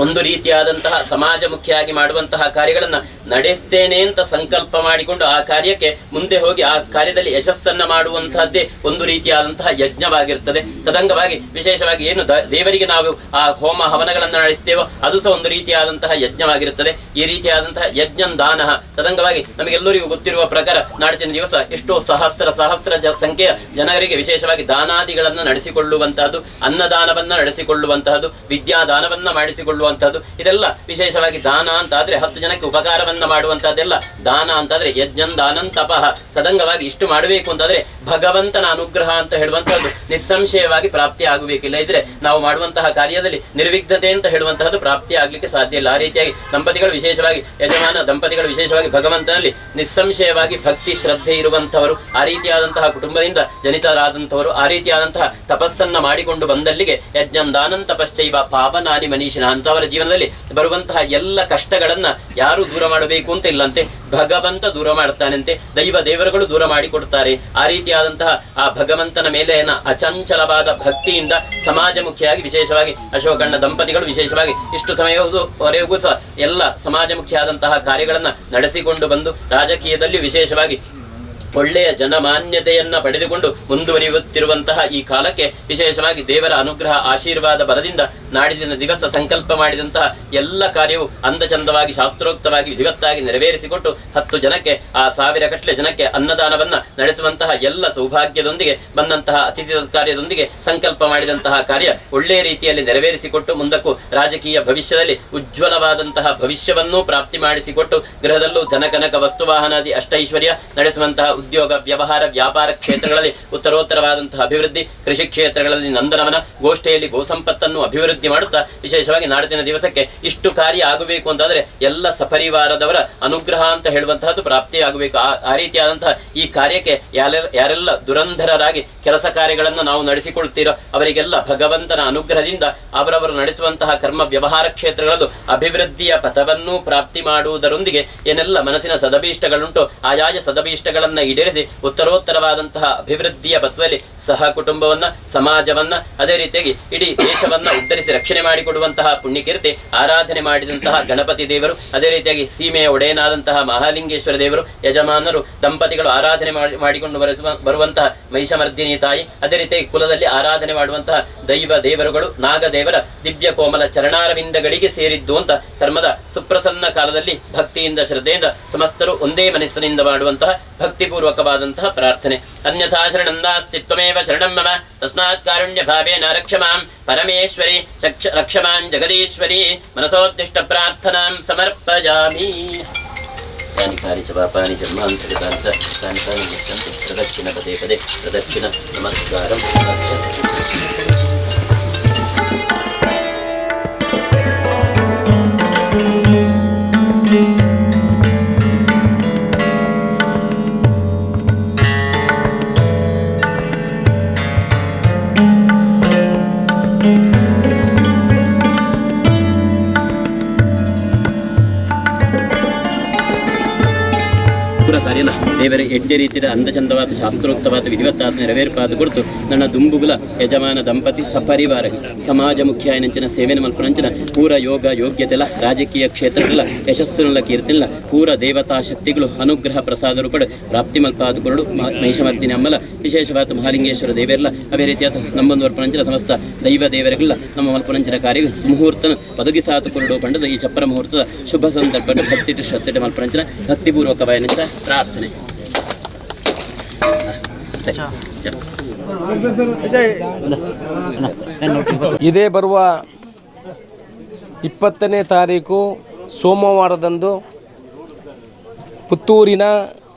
B: ಒಂದು ರೀತಿಯಾದಂತಹ ಸಮಾಜಮುಖಿಯಾಗಿ ಮಾಡುವಂತಹ ಕಾರ್ಯಗಳನ್ನು ನಡೆಸ್ತೇನೆ ಅಂತ ಸಂಕಲ್ಪ ಮಾಡಿಕೊಂಡು ಆ ಕಾರ್ಯಕ್ಕೆ ಮುಂದೆ ಹೋಗಿ ಆ ಕಾರ್ಯದಲ್ಲಿ ಯಶಸ್ಸನ್ನ ಮಾಡುವಂತಹದ್ದೇ ಒಂದು ರೀತಿಯಾದಂತಹ ಯಜ್ಞವಾಗಿರ್ತದೆ. ತದಂಗವಾಗಿ ವಿಶೇಷವಾಗಿ ಏನು ದೇವರಿಗೆ ನಾವು ಆ ಹೋಮ ಹವನಗಳನ್ನು ನಡೆಸ್ತೇವೋ ಅದು ಸಹ ಒಂದು ರೀತಿಯಾದಂತಹ ಯಜ್ಞವಾಗಿರುತ್ತದೆ. ಈ ರೀತಿಯಾದಂತಹ ಯಜ್ಞಂ ದಾನ ತದಂಗವಾಗಿ ನಮಗೆಲ್ಲರಿಗೂ ಗೊತ್ತಿರುವ ಪ್ರಕಾರ ನಾಡಿನ ದಿವಸ ಎಷ್ಟೋ ಸಹಸ್ರ ಸಂಖ್ಯೆಯ ಜನರಿಗೆ ವಿಶೇಷವಾಗಿ ದಾನಾದಿಗಳನ್ನು ನಡೆಸಿಕೊಳ್ಳುವಂತಹದ್ದು, ಅನ್ನದಾನವನ್ನ ನಡೆಸಿಕೊಳ್ಳುವಂತಹದ್ದು, ವಿದ್ಯಾದಾನವನ್ನ ಮಾಡಿಸಿಕೊಳ್ಳುವಂತಹದ್ದು, ಇದೆಲ್ಲ ವಿಶೇಷವಾಗಿ ದಾನ ಅಂತಾದ್ರೆ 10 ಜನಕ್ಕೆ ಉಪಕಾರವನ್ನ ಮಾಡುವಂತಹದ್ದೆಲ್ಲ ದಾನ ಅಂತಾದ್ರೆ ಯಜ್ಞಂ ದಾನಂತಪಃ. ತದಂಗವಾಗಿ ಇಷ್ಟು ಮಾಡಬೇಕು ಅಂತಾದ್ರೆ ಭಗವಂತನ ಅನುಗ್ರಹ ಅಂತ ಹೇಳುವಂತಹದ್ದು ನಿಸ್ಸಂಶಯವಾಗಿ ಪ್ರಾಪ್ತಿ ಆಗಬೇಕಿಲ್ಲ. ಇದ್ರೆ ನಾವು ಮಾಡುವಂತಹ ಕಾರ್ಯದಲ್ಲಿ ನಿರ್ವಿಘ್ನತೆ ಅಂತ ಹೇಳುವಂತಹದ್ದು ಪ್ರಾಪ್ತಿ ಆಗ್ಲಿಕ್ಕೆ ಸಾಧ್ಯ ಇಲ್ಲ. ಆ ರೀತಿಯಾಗಿ ದಂಪತಿಗಳು ವಿಶೇಷವಾಗಿ ಯಜಮಾನ ದಂಪತಿಗಳು ವಿಶೇಷವಾಗಿ ಭಗವಂತನಲ್ಲಿ ನಿಸ್ಸಂಶಯವಾಗಿ ಭಕ್ತಿ ಶ್ರದ್ಧೆ ಇರುವಂತವರು, ಆ ರೀತಿಯಾದಂತಹ ಕುಟುಂಬದಿಂದ ಜನಿತರಾದಂಥವರು, ಆ ರೀತಿಯಾದಂತಹ ತಪಸ್ಸನ್ನ ಮಾಡಿಕೊಂಡು ಬಂದಲ್ಲಿಗೆ ಯಜ್ಞಂ ದಾನಂತಪಶ್ಚೈವ ಪಾವನಾನಿ ಮನೀಷಿನ ಅಂತವರ ಜೀವನದಲ್ಲಿ ಬರುವಂತಹ ಎಲ್ಲ ಕಷ್ಟಗಳನ್ನ ಯಾರು ದೂರ ಮಾಡಬೇಕು ಅಂತ ಇಲ್ಲಂತೆ, ಭಗವಂತ ದೂರ ಮಾಡ್ತಾನಂತೆ, ದೈವ ದೇವರುಗಳು ದೂರ ಮಾಡಿಕೊಡ್ತಾರೆ. ಆ ರೀತಿಯಾದಂತಹ ಆ ಭಗವಂತನ ಮೇಲೆ ಅಚಂಚಲವಾದ ಭಕ್ತಿಯಿಂದ ಸಮಾಜಮುಖಿಯಾಗಿ ವಿಶೇಷವಾಗಿ ಅಶೋಕಣ್ಣ ದಂಪತಿಗಳು ವಿಶೇಷವಾಗಿ ಇಷ್ಟು ಸಮಯವರೆಗೂ ಸಹ ಎಲ್ಲ ಸಮಾಜಮುಖಿಯಾದಂತಹ ಕಾರ್ಯಗಳನ್ನ ನಡೆಸಿಕೊಂಡು ಬಂದು ರಾಜಕೀಯದಲ್ಲಿ ವಿಶೇಷವಾಗಿ ಒಳ್ಳೆಯ ಜನಮಾನ್ಯತೆಯನ್ನ ಪಡೆದುಕೊಂಡು ಮುಂದುವರಿಯುತ್ತಿರುವಂತಹ ಈ ಕಾಲಕ್ಕೆ ವಿಶೇಷವಾಗಿ ದೇವರ ಅನುಗ್ರಹ ಆಶೀರ್ವಾದ ಬರದಿಂದ ನಾಡಿನ ದಿವಸ ಸಂಕಲ್ಪ ಮಾಡಿದಂತಹ ಎಲ್ಲ ಕಾರ್ಯವು ಅಂದಚಂದವಾಗಿ ಶಾಸ್ತ್ರೋಕ್ತವಾಗಿ ವಿಧಿವತ್ತಾಗಿ ನೆರವೇರಿಸಿಕೊಟ್ಟು 10 ಜನಕ್ಕೆ ಆ 1000 ಗಟ್ಟಲೆ ಜನಕ್ಕೆ ಅನ್ನದಾನವನ್ನ ನಡೆಸುವಂತಹ ಎಲ್ಲ ಸೌಭಾಗ್ಯದೊಂದಿಗೆ ಬಂದಂತಹ ಅತಿಥಿ ಕಾರ್ಯದೊಂದಿಗೆ ಸಂಕಲ್ಪ ಮಾಡಿದಂತಹ ಕಾರ್ಯ ಒಳ್ಳೆಯ ರೀತಿಯಲ್ಲಿ ನೆರವೇರಿಸಿಕೊಟ್ಟು ಮುಂದಕ್ಕೂ ರಾಜಕೀಯ ಭವಿಷ್ಯದಲ್ಲಿ ಉಜ್ವಲವಾದಂತಹ ಭವಿಷ್ಯವನ್ನೂ ಪ್ರಾಪ್ತಿ ಮಾಡಿಸಿಕೊಟ್ಟು ಗೃಹದಲ್ಲೂ ಧನಕನಕ ವಸ್ತುವಾಹನಾದಿ ಅಷ್ಟೈಶ್ವರ್ಯ ನಡೆಸುವಂತಹ ಉದ್ಯೋಗ ವ್ಯವಹಾರ ವ್ಯಾಪಾರ ಕ್ಷೇತ್ರಗಳಲ್ಲಿ ಉತ್ತರೋತ್ತರವಾದಂತಹ ಅಭಿವೃದ್ಧಿ, ಕೃಷಿ ಕ್ಷೇತ್ರಗಳಲ್ಲಿ ನಂದನವನ, ಗೋಷ್ಠಿಯಲ್ಲಿ ಗೋಸಂಪತ್ತನ್ನು ಅಭಿವೃದ್ಧಿ ಮಾಡುತ್ತಾ ವಿಶೇಷವಾಗಿ ನಾಡಿನ ದಿವಸಕ್ಕೆ ಇಷ್ಟು ಕಾರ್ಯ ಆಗಬೇಕು ಅಂತಾದ್ರೆ ಎಲ್ಲ ಸಪರಿವಾರದವರ ಅನುಗ್ರಹ ಅಂತ ಹೇಳುವಂತಹದ್ದು ಪ್ರಾಪ್ತಿಯಾಗಬೇಕು. ಆ ರೀತಿಯಾದಂತಹ ಈ ಕಾರ್ಯಕ್ಕೆ ಯಾರೆಲ್ಲ ದುರಂಧರರಾಗಿ ಕೆಲಸ ಕಾರ್ಯಗಳನ್ನು ನಾವು ನಡೆಸಿಕೊಳ್ತೀರೋ ಅವರಿಗೆಲ್ಲ ಭಗವಂತನ ಅನುಗ್ರಹದಿಂದ ಅವರವರು ನಡೆಸುವಂತಹ ಕರ್ಮ ವ್ಯವಹಾರ ಕ್ಷೇತ್ರಗಳಲ್ಲೂ ಅಭಿವೃದ್ಧಿಯ ಪಥವನ್ನು ಪ್ರಾಪ್ತಿ ಮಾಡುವುದರೊಂದಿಗೆ ಏನೆಲ್ಲ ಮನಸ್ಸಿನ ಸದಭೀಷ್ಟಗಳುಂಟು ಆಯಾಯ ಸದಭೀಷ್ಟಗಳನ್ನ ಈಡೇರಿಸಿ ಉತ್ತರೋತ್ತರವಾದಂತಹ ಅಭಿವೃದ್ಧಿಯ ಪಥದಲ್ಲಿ ಸಹ ಕುಟುಂಬವನ್ನ, ಸಮಾಜವನ್ನ, ಅದೇ ರೀತಿಯಾಗಿ ಇಡೀ ದೇಶವನ್ನ ಉದ್ಧರಿಸಿ ರಕ್ಷಣೆ ಮಾಡಿಕೊಡುವಂತಹ ಪುಣ್ಯಕೀರ್ತಿ ಆರಾಧನೆ ಮಾಡಿದಂತಹ ಗಣಪತಿ ದೇವರು, ಅದೇ ರೀತಿಯಾಗಿ ಸೀಮೆಯ ಒಡೆಯನಾದಂತಹ ಮಹಾಲಿಂಗೇಶ್ವರ ದೇವರು, ಯಜಮಾನರು ದಂಪತಿಗಳು ಆರಾಧನೆ ಮಾಡಿಕೊಂಡು ಬರುವಂತಹ ಮಹಿಷಮರ್ದಿನಿ ತಾಯಿ, ಅದೇ ರೀತಿಯಾಗಿ ಕುಲದಲ್ಲಿ ಆರಾಧನೆ ಮಾಡುವಂತಹ ದೈವ ದೇವರುಗಳು, ನಾಗದೇವರ ದಿವ್ಯ ಕೋಮಲ ಚರಣಾರವಿಂದಗಳಿಗೆ ಸೇರಿದ್ದು ಅಂತ ಕರ್ಮದ ಸುಪ್ರಸನ್ನ ಕಾಲದಲ್ಲಿ ಭಕ್ತಿಯಿಂದ ಶ್ರದ್ಧೆಯಿಂದ ಸಮಸ್ತರು ಒಂದೇ ಮನಸ್ಸಿನಿಂದ ಮಾಡುವಂತಹ ಭಕ್ತಿಪೂರ್ವಕವಾದಂತಹ ಪ್ರಾರ್ಥನೆ. ಅನ್ಯಥಾ ಶರಣಂದಾಸ್ತಿತ್ವಮೇವ ಶರಣಂ ಮಮ ತಸ್ಮಾತ್ ಕಾರುಣ್ಯ ಭಾವೇನ ರಕ್ಷಮಾಂ ಪರಮೇಶ್ವರಿ ರಕ್ಷಮಾಂ ಜಗದೀಶ್ವರಿ ಮನಸೋದ್ದಿಷ್ಟ ಪ್ರಾರ್ಥನಾಂ ಸಮರ್ಪಯಾಮಿ. ತಾನಿ ಕಾನಿ ಚ ಪಾಪಾನಿ ಜನ್ಮಾಂತರಿತಾನಿ ಚ ತಾನಿ ತಾನಿ ಮುಚ್ಚಂತೆ ಪ್ರದಕ್ಷಿಣ ಪದೇ ಪದೇ ಪ್ರದಕ್ಷಿಣ ನಮಸ್ಕಾರಂ. ಕಾರ್ಯನ ದೇವರ ಎಡ್ಡೆ ರೀತಿಯ ಅಂದಚಂದವಾದ ಶಾಸ್ತ್ರೋಕ್ತವಾದ ವಿಧಿವತ್ತಾದ ನೆರವೇರ್ಪಾದ ಕುರಿತು ನನ್ನ ದುಂಬುಗುಲ ಯಜಮಾನ ದಂಪತಿ ಸಪರಿವಾರ ಸಮಾಜ ಮುಖ್ಯ ನಂಚಿನ ಸೇವೆನ ಮಲ್ಪನಂಚಿನ ಪೂರ ಯೋಗ ಯೋಗ್ಯತೆಲ್ಲ ರಾಜಕೀಯ ಕ್ಷೇತ್ರಗಳ ಯಶಸ್ಸುನಲ್ಲ ಕೀರ್ತಿಲ್ಲ ಪೂರ ದೇವತಾ ಶಕ್ತಿಗಳು ಅನುಗ್ರಹ ಪ್ರಸಾದ ರೂಪಡೆ ಪ್ರಾಪ್ತಿ ಮಲ್ಪಾದ ಕುರುಡು ಮಹಿಷಮರ್ದಿನಿ ಅಮ್ಮಲ ವಿಶೇಷವಾದ ಮಹಾಲಿಂಗೇಶ್ವರ ದೇವರೆಲ್ಲ ಅದೇ ರೀತಿಯಾದ ನಮ್ಮೊಂದು ಮಲ್ಪನಂಚಿನ ಸಮಸ್ತ ದೈವ ದೇವರೆಲ್ಲ ನಮ್ಮ ಮಲ್ಪನಂಚಿನ ಕಾರ್ಯ ಸುಮುಹೂರ್ತನ ಒದಗಿಸಾತು ಕುರುಡು ಪಂಡದ ಈ ಚಪ್ಪರ ಮುಹೂರ್ತದ ಶುಭ ಸಂದರ್ಭ ಭಕ್ತಿ ಶ್ರದ್ಧೆ ಮಲ್ಪನಂಚಿನ ಭಕ್ತಿಪೂರ್ವಕವಾದ ಪ್ರಾರ್ಥನೆ.
C: ಇದೇ ಬರುವ 20ನೇ ತಾರೀಕು ಸೋಮವಾರದಂದು ಪುತ್ತೂರಿನ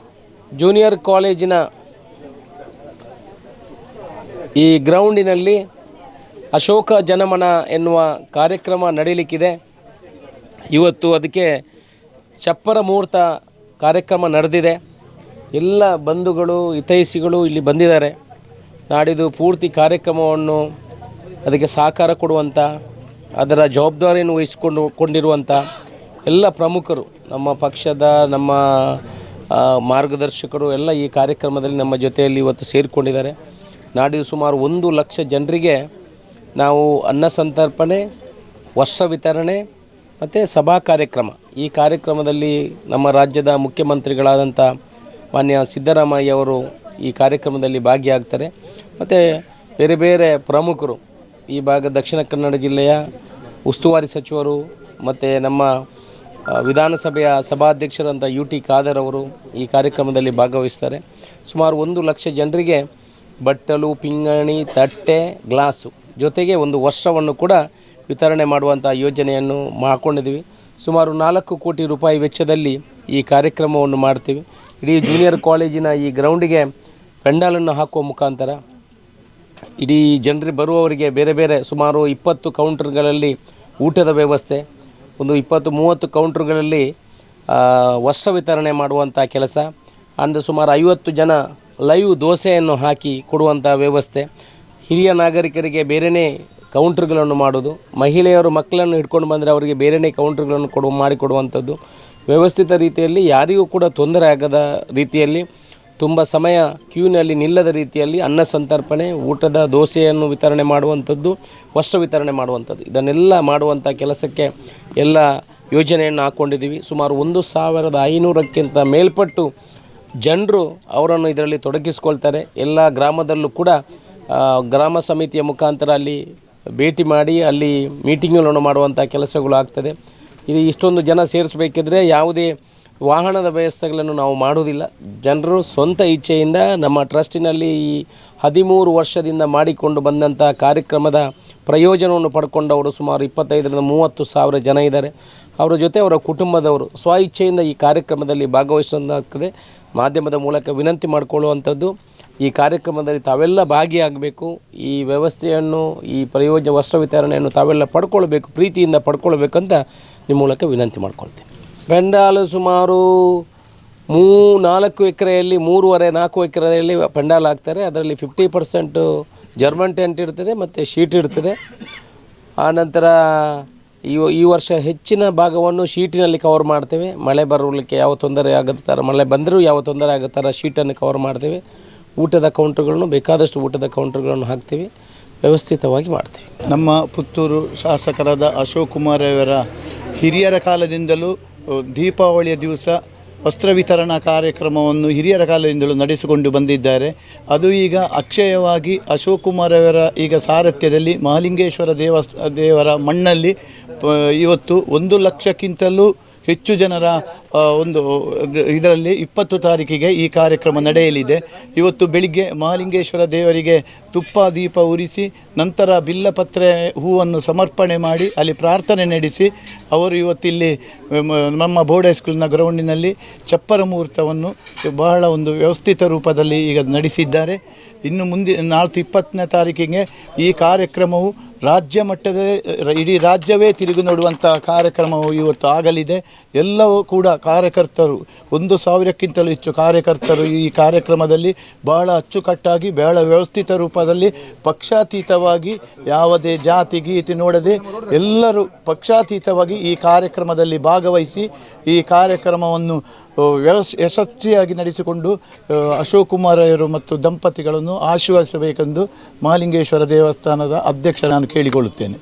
C: ಜೂನಿಯರ್ ಕಾಲೇಜಿನ ಈ ಗ್ರೌಂಡಿನಲ್ಲಿ ಅಶೋಕ ಜನಮನ ಎನ್ನುವ ಕಾರ್ಯಕ್ರಮ ನಡೀಲಿಕ್ಕಿದೆ. ಇವತ್ತು ಅದಕ್ಕೆ ಚಪ್ಪರ ಮುಹೂರ್ತ ಕಾರ್ಯಕ್ರಮ ನಡೆದಿದೆ. ಎಲ್ಲ ಬಂಧುಗಳು ಹಿತೈಷಿಗಳು ಇಲ್ಲಿ ಬಂದಿದ್ದಾರೆ. ನಾಡಿದ್ದು ಪೂರ್ತಿ ಕಾರ್ಯಕ್ರಮವನ್ನು ಅದಕ್ಕೆ ಸಹಕಾರ ಕೊಡುವಂಥ, ಅದರ ಜವಾಬ್ದಾರಿಯನ್ನು ಕೊಂಡಿರುವಂಥ ಎಲ್ಲ ಪ್ರಮುಖರು, ನಮ್ಮ ಪಕ್ಷದ ನಮ್ಮ ಮಾರ್ಗದರ್ಶಕರು ಎಲ್ಲ ಈ ಕಾರ್ಯಕ್ರಮದಲ್ಲಿ ನಮ್ಮ ಜೊತೆಯಲ್ಲಿ ಇವತ್ತು ಸೇರಿಕೊಂಡಿದ್ದಾರೆ. ನಾಡಿದ್ದು ಸುಮಾರು 1 ಲಕ್ಷ ಜನರಿಗೆ ನಾವು ಅನ್ನ ಸಂತರ್ಪಣೆ, ವಸ್ತ್ರ ವಿತರಣೆ ಮತ್ತು ಸಭಾ ಕಾರ್ಯಕ್ರಮ, ಈ ಕಾರ್ಯಕ್ರಮದಲ್ಲಿ ನಮ್ಮ ರಾಜ್ಯದ ಮುಖ್ಯಮಂತ್ರಿಗಳಾದಂಥ ಮಾನ್ಯ ಸಿದ್ದರಾಮಯ್ಯ ಅವರು ಈ ಕಾರ್ಯಕ್ರಮದಲ್ಲಿ ಭಾಗಿಯಾಗ್ತಾರೆ. ಮತ್ತು ಬೇರೆ ಬೇರೆ ಪ್ರಮುಖರು, ಈ ಭಾಗ ದಕ್ಷಿಣ ಕನ್ನಡ ಜಿಲ್ಲೆಯ ಉಸ್ತುವಾರಿ ಸಚಿವರು ಮತ್ತು ನಮ್ಮ ವಿಧಾನಸಭೆಯ ಸಭಾಧ್ಯಕ್ಷರಂಥ UT ಖಾದರ್ ಅವರು ಈ ಕಾರ್ಯಕ್ರಮದಲ್ಲಿ ಭಾಗವಹಿಸ್ತಾರೆ. ಸುಮಾರು 1 ಲಕ್ಷ ಜನರಿಗೆ ಬಟ್ಟಲು, ಪಿಂಗಾಣಿ, ತಟ್ಟೆ, ಗ್ಲಾಸು ಜೊತೆಗೆ ಒಂದು ವರ್ಷವನ್ನು ಕೂಡ ವಿತರಣೆ ಮಾಡುವಂಥ ಯೋಜನೆಯನ್ನು ಮಾಡಿಕೊಂಡಿದ್ದೀವಿ. ಸುಮಾರು 4 ಕೋಟಿ ರೂಪಾಯಿ ವೆಚ್ಚದಲ್ಲಿ ಈ ಕಾರ್ಯಕ್ರಮವನ್ನು ಮಾಡ್ತೀವಿ. ಇಡೀ ಜೂನಿಯರ್ ಕಾಲೇಜಿನ ಈ ಗ್ರೌಂಡಿಗೆ ಪೆಂಡಾಲನ್ನು ಹಾಕುವ ಮುಖಾಂತರ ಇಡೀ ಜನರಿಗೆ ಬರುವವರಿಗೆ ಬೇರೆ ಬೇರೆ ಸುಮಾರು 20 ಕೌಂಟರ್ಗಳಲ್ಲಿ ಊಟದ ವ್ಯವಸ್ಥೆ, ಒಂದು 20-30 ಕೌಂಟರ್ಗಳಲ್ಲಿ ವಸ್ತ್ರ ವಿತರಣೆ ಮಾಡುವಂಥ ಕೆಲಸ, ಅಂದು ಸುಮಾರು 50 ಜನ ಲೈವ್ ದೋಸೆಯನ್ನು ಹಾಕಿ ಕೊಡುವಂಥ ವ್ಯವಸ್ಥೆ, ಹಿರಿಯ ನಾಗರಿಕರಿಗೆ ಬೇರೆಯೇ ಕೌಂಟ್ರ್ಗಳನ್ನು ಮಾಡೋದು, ಮಹಿಳೆಯರು ಮಕ್ಕಳನ್ನು ಹಿಡ್ಕೊಂಡು ಬಂದರೆ ಅವರಿಗೆ ಬೇರೆಯೇ ಕೌಂಟ್ರ್ಗಳನ್ನು ಮಾಡಿಕೊಡುವಂಥದ್ದು, ವ್ಯವಸ್ಥಿತ ರೀತಿಯಲ್ಲಿ ಯಾರಿಗೂ ಕೂಡ ತೊಂದರೆ ಆಗದ ರೀತಿಯಲ್ಲಿ, ತುಂಬ ಸಮಯ ಕ್ಯೂನಲ್ಲಿ ನಿಲ್ಲದ ರೀತಿಯಲ್ಲಿ ಅನ್ನ ಸಂತರ್ಪಣೆ, ಊಟದ ದೋಸೆಯನ್ನು ವಿತರಣೆ ಮಾಡುವಂಥದ್ದು, ವಸ್ತ್ರ ವಿತರಣೆ ಮಾಡುವಂಥದ್ದು, ಇದನ್ನೆಲ್ಲ ಮಾಡುವಂಥ ಕೆಲಸಕ್ಕೆ ಎಲ್ಲ ಯೋಜನೆಯನ್ನು ಹಾಕ್ಕೊಂಡಿದ್ದೀವಿ. ಸುಮಾರು 1500ಕ್ಕಿಂತ ಮೇಲ್ಪಟ್ಟು ಜನರು ಅವರನ್ನು ಇದರಲ್ಲಿ ತೊಡಗಿಸ್ಕೊಳ್ತಾರೆ. ಎಲ್ಲ ಗ್ರಾಮದಲ್ಲೂ ಕೂಡ ಗ್ರಾಮ ಸಮಿತಿಯ ಮುಖಾಂತರ ಅಲ್ಲಿ ಭೇಟಿ ಮಾಡಿ ಅಲ್ಲಿ ಮೀಟಿಂಗ್ಗಳನ್ನು ಮಾಡುವಂಥ ಕೆಲಸಗಳು ಆಗ್ತದೆ. ಇದು ಇಷ್ಟೊಂದು ಜನ ಸೇರಿಸಬೇಕಿದ್ರೆ ಯಾವುದೇ ವಾಹನದ ವ್ಯವಸ್ಥೆಗಳನ್ನು ನಾವು ಮಾಡುವುದಿಲ್ಲ. ಜನರು ಸ್ವಂತ ಇಚ್ಛೆಯಿಂದ ನಮ್ಮ ಟ್ರಸ್ಟಿನಲ್ಲಿ ಈ 13 ವರ್ಷದಿಂದ ಮಾಡಿಕೊಂಡು ಬಂದಂಥ ಕಾರ್ಯಕ್ರಮದ ಪ್ರಯೋಜನವನ್ನು ಪಡ್ಕೊಂಡವರು ಸುಮಾರು 25-30 ಸಾವಿರ ಜನ ಇದ್ದಾರೆ. ಅವರ ಜೊತೆ ಅವರ ಕುಟುಂಬದವರು ಸ್ವ ಇಚ್ಛೆಯಿಂದ ಈ ಕಾರ್ಯಕ್ರಮದಲ್ಲಿ ಭಾಗವಹಿಸೋದಾಗ್ತದೆ. ಮಾಧ್ಯಮದ ಮೂಲಕ ವಿನಂತಿ ಮಾಡಿಕೊಳ್ಳುವಂಥದ್ದು, ಈ ಕಾರ್ಯಕ್ರಮದಲ್ಲಿ ತಾವೆಲ್ಲ ಭಾಗಿಯಾಗಬೇಕು. ಈ ವ್ಯವಸ್ಥೆಯನ್ನು, ಈ ವಸ್ತ್ರ ವಿತರಣೆಯನ್ನು ತಾವೆಲ್ಲ ಪಡ್ಕೊಳ್ಬೇಕು, ಪ್ರೀತಿಯಿಂದ ಪಡ್ಕೊಳ್ಬೇಕಂತ ನಿಮ್ಮ ಮೂಲಕ ವಿನಂತಿ ಮಾಡ್ಕೊಳ್ತೀನಿ. ಪೆಂಡಾಲು ಸುಮಾರು 4 ಎಕರೆಯಲ್ಲಿ 3.5-4 ಎಕರೆಯಲ್ಲಿ ಪೆಂಡಾಲ್ ಹಾಕ್ತಾರೆ. ಅದರಲ್ಲಿ 50% ಜರ್ಮನ್ ಟೆಂಟ್ ಇರ್ತದೆ ಮತ್ತು ಶೀಟ್ ಇರ್ತದೆ. ಆನಂತರ ಈ ವರ್ಷ ಹೆಚ್ಚಿನ ಭಾಗವನ್ನು ಶೀಟಿನಲ್ಲಿ ಕವರ್ ಮಾಡ್ತೇವೆ. ಮಳೆ ಬರಲಿಕ್ಕೆ ಯಾವ ತೊಂದರೆ ಆಗದ ಥರ, ಮಳೆ ಬಂದರೂ ಯಾವ ತೊಂದರೆ ಆಗೋ ಥರ ಶೀಟನ್ನು ಕವರ್ ಮಾಡ್ತೇವೆ. ಊಟದ ಕೌಂಟ್ರ್ಗಳನ್ನು ಬೇಕಾದಷ್ಟು ಊಟದ ಕೌಂಟ್ರ್ಗಳನ್ನು ಹಾಕ್ತೀವಿ, ವ್ಯವಸ್ಥಿತವಾಗಿ ಮಾಡ್ತೀವಿ.
D: ನಮ್ಮ ಪುತ್ತೂರು ಶಾಸಕರಾದ ಅಶೋಕ್ ಕುಮಾರ್ ಅವರ ಹಿರಿಯರ ಕಾಲದಿಂದಲೂ ದೀಪಾವಳಿಯ ದಿವಸ ವಸ್ತ್ರ ವಿತರಣಾ ಕಾರ್ಯಕ್ರಮವನ್ನು ಹಿರಿಯರ ಕಾಲದಿಂದಲೂ ನಡೆಸಿಕೊಂಡು ಬಂದಿದ್ದಾರೆ. ಅದು ಈಗ ಅಕ್ಷಯವಾಗಿ ಅಶೋಕ್ ಕುಮಾರ್ ಅವರ ಈಗ ಸಾರಥ್ಯದಲ್ಲಿ ಮಹಾಲಿಂಗೇಶ್ವರ ದೇವರ ಮಣ್ಣಲ್ಲಿ ಇವತ್ತು 1 ಲಕ್ಷಕ್ಕಿಂತಲೂ ಹೆಚ್ಚು ಜನರ ಒಂದು ಇದರಲ್ಲಿ 20 ತಾರೀಕಿಗೆ ಈ ಕಾರ್ಯಕ್ರಮ ನಡೆಯಲಿದೆ. ಇವತ್ತು ಬೆಳಿಗ್ಗೆ ಮಹಾಲಿಂಗೇಶ್ವರ ದೇವರಿಗೆ ತುಪ್ಪ ದೀಪ ಉರಿಸಿ ನಂತರ ಬಿಲ್ಲಪತ್ರೆ ಹೂವನ್ನು ಸಮರ್ಪಣೆ ಮಾಡಿ ಅಲ್ಲಿ ಪ್ರಾರ್ಥನೆ ನಡೆಸಿ ಅವರು ಇವತ್ತಿಲ್ಲಿ ನಮ್ಮ ಬೋರ್ಡ್ ಹೈಸ್ಕೂಲ್ನ ಗ್ರೌಂಡಿನಲ್ಲಿ ಚಪ್ಪರ ಮುಹೂರ್ತವನ್ನು ಬಹಳ ಒಂದು ವ್ಯವಸ್ಥಿತ ರೂಪದಲ್ಲಿ ಈಗ ನಡೆಸಿದ್ದಾರೆ. ಇನ್ನು ಮುಂದೆ 20ನೇ ತಾರೀಕಿಗೆ ಈ ಕಾರ್ಯಕ್ರಮವು ರಾಜ್ಯ ಮಟ್ಟದ ಇಡೀ ರಾಜ್ಯವೇ ತಿರುಗಿ ನೋಡುವಂಥ ಕಾರ್ಯಕ್ರಮವು ಇವತ್ತು ಆಗಲಿದೆ. ಎಲ್ಲವೂ ಕೂಡ ಕಾರ್ಯಕರ್ತರು 1,000ಕ್ಕಿಂತಲೂ ಹೆಚ್ಚು ಕಾರ್ಯಕರ್ತರು ಈ ಕಾರ್ಯಕ್ರಮದಲ್ಲಿ ಬಹಳ ಅಚ್ಚುಕಟ್ಟಾಗಿ ಬಹಳ ವ್ಯವಸ್ಥಿತ ರೂಪದಲ್ಲಿ ಪಕ್ಷಾತೀತವಾಗಿ ಯಾವುದೇ ಜಾತಿ ಗೀತಿ ನೋಡದೆ ಎಲ್ಲರೂ ಪಕ್ಷಾತೀತವಾಗಿ ಈ ಕಾರ್ಯಕ್ರಮದಲ್ಲಿ ಭಾಗವಹಿಸಿ ಈ ಕಾರ್ಯಕ್ರಮವನ್ನು ಯಶಸ್ವಿಯಾಗಿ ನಡೆಸಿಕೊಂಡು ಅಶೋಕ್ ಕುಮಾರ್ ಅವರು ಮತ್ತು ದಂಪತಿಗಳನ್ನು ಆಶೀರ್ವದಿಸಬೇಕೆಂದು ಮಹಾಲಿಂಗೇಶ್ವರ ದೇವಸ್ಥಾನದ ಅಧ್ಯಕ್ಷ ನಾನು ಕೇಳಿಕೊಳ್ಳುತ್ತೇನೆ.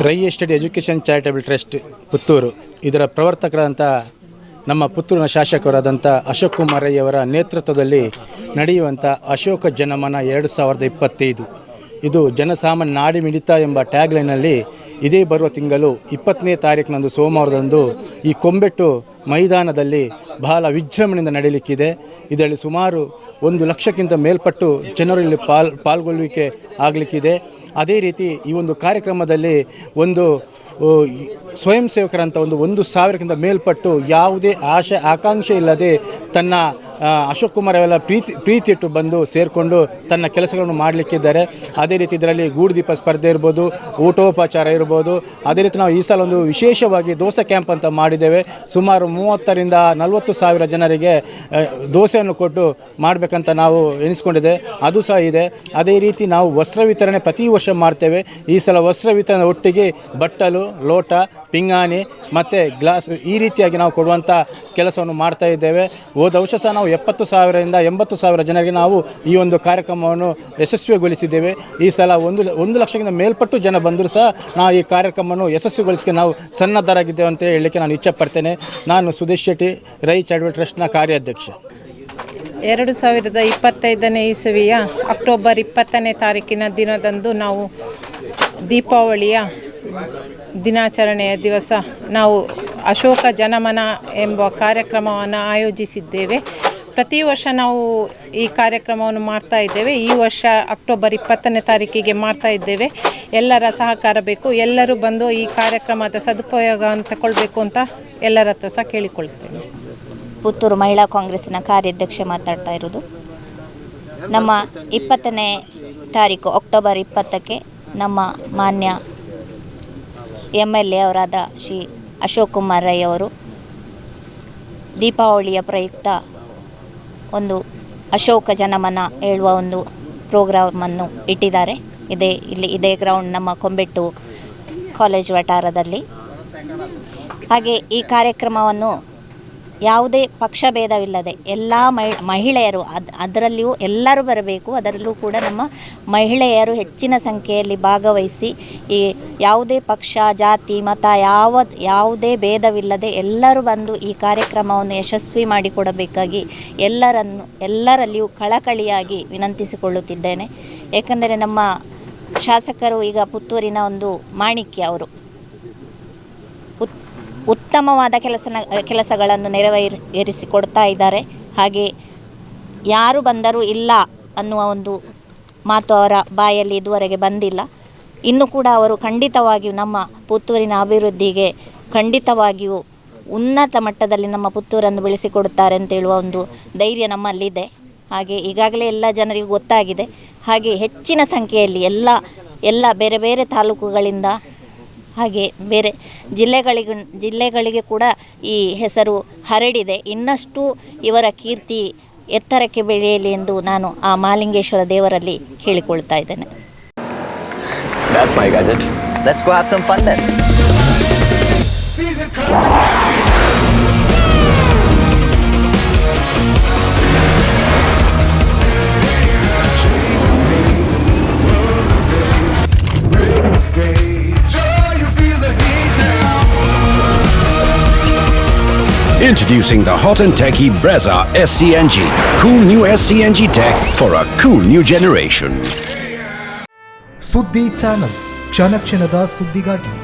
E: Rai estate education charitable trust Puttur ಇದರ ಪ್ರವರ್ತಕರಾದಂಥ ನಮ್ಮ ಪುತ್ತೂರಿನ ಶಾಸಕರಾದಂಥ ಅಶೋಕ್ ಕುಮಾರ್ ಅವರ ನೇತೃತ್ವದಲ್ಲಿ ನಡೆಯುವಂಥ ಅಶೋಕ ಜನಮನ 2025 ಇದು ಜನಸಾಮಾನ್ಯ ನಾಡಿ ಮಿಡಿತ ಎಂಬ ಟ್ಯಾಗ್ಲೈನಲ್ಲಿ ಇದೇ ಬರುವ ತಿಂಗಳು 20ನೇ ತಾರೀಕಿನಂದು ಸೋಮವಾರದಂದು ಈ ಕೊಂಬೆಟ್ಟು ಮೈದಾನದಲ್ಲಿ ಬಹಳ ವಿಜೃಂಭಣೆಯಿಂದ ನಡೆಯಲಿಕ್ಕಿದೆ. ಇದರಲ್ಲಿ ಸುಮಾರು 1 ಲಕ್ಷಕ್ಕಿಂತ ಮೇಲ್ಪಟ್ಟು ಜನರು ಇಲ್ಲಿ ಪಾಲ್ಗೊಳ್ಳುವಿಕೆ ಆಗಲಿಕ್ಕಿದೆ. ಅದೇ ರೀತಿ ಈ ಒಂದು ಕಾರ್ಯಕ್ರಮದಲ್ಲಿ ಒಂದು ಸ್ವಯಂ ಸೇವಕರಂತ 1,000ಕ್ಕಿಂತ ಮೇಲ್ಪಟ್ಟು ಯಾವುದೇ ಆಕಾಂಕ್ಷೆ ಇಲ್ಲದೆ ತನ್ನ ಅಶೋಕ್ ಕುಮಾರ್ ಅವೆಲ್ಲ ಪ್ರೀತಿ ಇಟ್ಟು ಬಂದು ಸೇರಿಕೊಂಡು ತನ್ನ ಕೆಲಸಗಳನ್ನು ಮಾಡಲಿಕ್ಕಿದ್ದಾರೆ. ಅದೇ ರೀತಿ ಇದರಲ್ಲಿ ಗೂಡುದೀಪ ಸ್ಪರ್ಧೆ ಇರ್ಬೋದು, ಊಟೋಪಚಾರ ಇರ್ಬೋದು. ಅದೇ ರೀತಿ ನಾವು ಈ ಸಲ ಒಂದು ವಿಶೇಷವಾಗಿ ದೋಸೆ ಕ್ಯಾಂಪ್ ಅಂತ ಮಾಡಿದ್ದೇವೆ. ಸುಮಾರು 30,000 to 40,000 ಜನರಿಗೆ ದೋಸೆಯನ್ನು ಕೊಟ್ಟು ಮಾಡಬೇಕಂತ ನಾವು ಎನಿಸ್ಕೊಂಡಿದೆ, ಅದು ಸಹ ಇದೆ. ಅದೇ ರೀತಿ ನಾವು ವಸ್ತ್ರ ವಿತರಣೆ ಪ್ರತಿ ವರ್ಷ ಮಾಡ್ತೇವೆ. ಈ ಸಲ ವಸ್ತ್ರ ವಿತರಣೆ ಒಟ್ಟಿಗೆ ಬಟ್ಟಲು, ಲೋಟ, ಪಿಂಗಾಣಿ ಮತ್ತು ಗ್ಲಾಸ್ ಈ ರೀತಿಯಾಗಿ ನಾವು ಕೊಡುವಂಥ ಕೆಲಸವನ್ನು ಮಾಡ್ತಾ ಇದ್ದೇವೆ. ಹೋದ ವರ್ಷ ಸಹ ನಾವು 70,000 to 80,000 ಜನರಿಗೆ ನಾವು ಈ ಒಂದು ಕಾರ್ಯಕ್ರಮವನ್ನು ಯಶಸ್ವಿಗೊಳಿಸಿದ್ದೇವೆ. ಈ ಸಲ 1 ಲಕ್ಷಕ್ಕಿಂತ ಮೇಲ್ಪಟ್ಟು ಜನ ಬಂದರೂ ಸಹ ನಾವು ಈ ಕಾರ್ಯಕ್ರಮವನ್ನು ಯಶಸ್ವಿಗೊಳಿಸಲಿಕ್ಕೆ ನಾವು ಸನ್ನದ್ಧರಾಗಿದ್ದೇವೆ ಅಂತ ಹೇಳಲಿಕ್ಕೆ ನಾನು ಇಚ್ಛೆಪಡ್ತೇನೆ. ನಾನು ಸುದೇಶ್ ಶೆಟ್ಟಿ, ರೈ ಚಾರಿಟಬಲ್ ಟ್ರಸ್ಟ್ನ ಕಾರ್ಯಾಧ್ಯಕ್ಷ.
F: 2025 ಇಸವಿಯ ಅಕ್ಟೋಬರ್ 20ನೇ ತಾರೀಕಿನ ದಿನದಂದು ನಾವು ದೀಪಾವಳಿಯ ದಿನಾಚರಣೆಯ ದಿವಸ ನಾವು ಅಶೋಕ ಜನಮನ ಎಂಬ ಕಾರ್ಯಕ್ರಮವನ್ನು ಆಯೋಜಿಸಿದ್ದೇವೆ. ಪ್ರತಿ ವರ್ಷ ನಾವು ಈ ಕಾರ್ಯಕ್ರಮವನ್ನು ಮಾಡ್ತಾ ಇದ್ದೇವೆ. ಈ ವರ್ಷ ಅಕ್ಟೋಬರ್ 20ನೇ ತಾರೀಕಿಗೆ ಮಾಡ್ತಾ ಇದ್ದೇವೆ. ಎಲ್ಲರ ಸಹಕಾರ ಬೇಕು. ಎಲ್ಲರೂ ಬಂದು ಈ ಕಾರ್ಯಕ್ರಮದ ಸದುಪಯೋಗವನ್ನು ತಗೊಳ್ಬೇಕು ಅಂತ ಎಲ್ಲರ ಹತ್ರ ಸಹ ಕೇಳಿಕೊಳ್ತೇನೆ.
G: ಪುತ್ತೂರು ಮಹಿಳಾ ಕಾಂಗ್ರೆಸ್ಸಿನ ಕಾರ್ಯಾಧ್ಯಕ್ಷೆ ಮಾತಾಡ್ತಾ ಇರೋದು. ನಮ್ಮ 20ನೇ ತಾರೀಕು ಅಕ್ಟೋಬರ್ 20ಕ್ಕೆ ನಮ್ಮ ಮಾನ್ಯ MLA ಅವರಾದ ಶ್ರೀ ಅಶೋಕ್ ಕುಮಾರ್ ರೈ ಅವರು ದೀಪಾವಳಿಯ ಪ್ರಯುಕ್ತ ಒಂದು ಅಶೋಕ ಜನಮನ ಹೇಳುವ ಒಂದು ಪ್ರೋಗ್ರಾಮನ್ನು ಇಟ್ಟಿದ್ದಾರೆ. ಇದೇ ಗ್ರೌಂಡ್ ನಮ್ಮ ಕೊಂಬೆಟ್ಟು ಕಾಲೇಜ್ ವಠಾರದಲ್ಲಿ. ಹಾಗೆ ಈ ಕಾರ್ಯಕ್ರಮವನ್ನು ಯಾವುದೇ ಪಕ್ಷಭೇದವಿಲ್ಲದೆ ಎಲ್ಲ ಮಹಿಳೆಯರು ಅದರಲ್ಲಿಯೂ ಎಲ್ಲರೂ ಬರಬೇಕು. ಅದರಲ್ಲೂ ಕೂಡ ನಮ್ಮ ಮಹಿಳೆಯರು ಹೆಚ್ಚಿನ ಸಂಖ್ಯೆಯಲ್ಲಿ ಭಾಗವಹಿಸಿ ಈ ಯಾವುದೇ ಪಕ್ಷ, ಜಾತಿ, ಮತ ಯಾವುದೇ ಭೇದವಿಲ್ಲದೆ ಎಲ್ಲರೂ ಬಂದು ಈ ಕಾರ್ಯಕ್ರಮವನ್ನು ಯಶಸ್ವಿ ಮಾಡಿಕೊಡಬೇಕಾಗಿ ಎಲ್ಲರಲ್ಲಿಯೂ ಕಳಕಳಿಯಾಗಿ ವಿನಂತಿಸಿಕೊಳ್ಳುತ್ತಿದ್ದೇನೆ. ಏಕೆಂದರೆ ನಮ್ಮ ಶಾಸಕರು ಈಗ ಪುತ್ತೂರಿನ ಒಂದು ಮಾಣಿಕ್ಯ ಅವರು ಉತ್ತಮವಾದ ಕೆಲಸಗಳನ್ನು ನೆರವೇರಿಸಿಕೊಡ್ತಾ ಇದ್ದಾರೆ. ಹಾಗೆ ಯಾರು ಬಂದರೂ ಇಲ್ಲ ಅನ್ನುವ ಒಂದು ಮಾತು ಅವರ ಬಾಯಲ್ಲಿ ಇದುವರೆಗೆ ಬಂದಿಲ್ಲ. ಇನ್ನು ಕೂಡ ಅವರು ಖಂಡಿತವಾಗಿಯೂ ನಮ್ಮ ಪುತ್ತೂರಿನ ಅಭಿವೃದ್ಧಿಗೆ ಖಂಡಿತವಾಗಿಯೂ ಉನ್ನತ ಮಟ್ಟದಲ್ಲಿ ನಮ್ಮ ಪುತ್ತೂರನ್ನು ಬೆಳೆಸಿಕೊಡುತ್ತಾರೆ ಅಂತ ಹೇಳುವ ಒಂದು ಧೈರ್ಯ ನಮ್ಮಲ್ಲಿದೆ. ಹಾಗೆ ಈಗಾಗಲೇ ಎಲ್ಲ ಜನರಿಗೂ ಗೊತ್ತಾಗಿದೆ. ಹಾಗೆ ಹೆಚ್ಚಿನ ಸಂಖ್ಯೆಯಲ್ಲಿ ಎಲ್ಲ ಬೇರೆ ಬೇರೆ ತಾಲೂಕುಗಳಿಂದ ಹಾಗೆ ಬೇರೆ ಜಿಲ್ಲೆಗಳಿಗೆ ಕೂಡ ಈ ಹೆಸರು ಹರಡಿದೆ. ಇನ್ನಷ್ಟು ಇವರ ಕೀರ್ತಿ ಎತ್ತರಕ್ಕೆ ಬೆಳೆಯಲಿ ಎಂದು ನಾನು ಆ ಮಹಾಲಿಂಗೇಶ್ವರ ದೇವರಲ್ಲಿ ಹೇಳಿಕೊಳ್ತಾ ಇದ್ದೇನೆ.
H: That's my gadget. Let's go have some fun then.
I: Introducing the hot and techy Brezza SCNG. Cool new SCNG tech for a cool new generation.
J: ಸುದ್ದಿ ಚಾನಲ್ ಕ್ಷಣ ಕ್ಷಣದ ಸುದ್ದಿಗಾಗಿ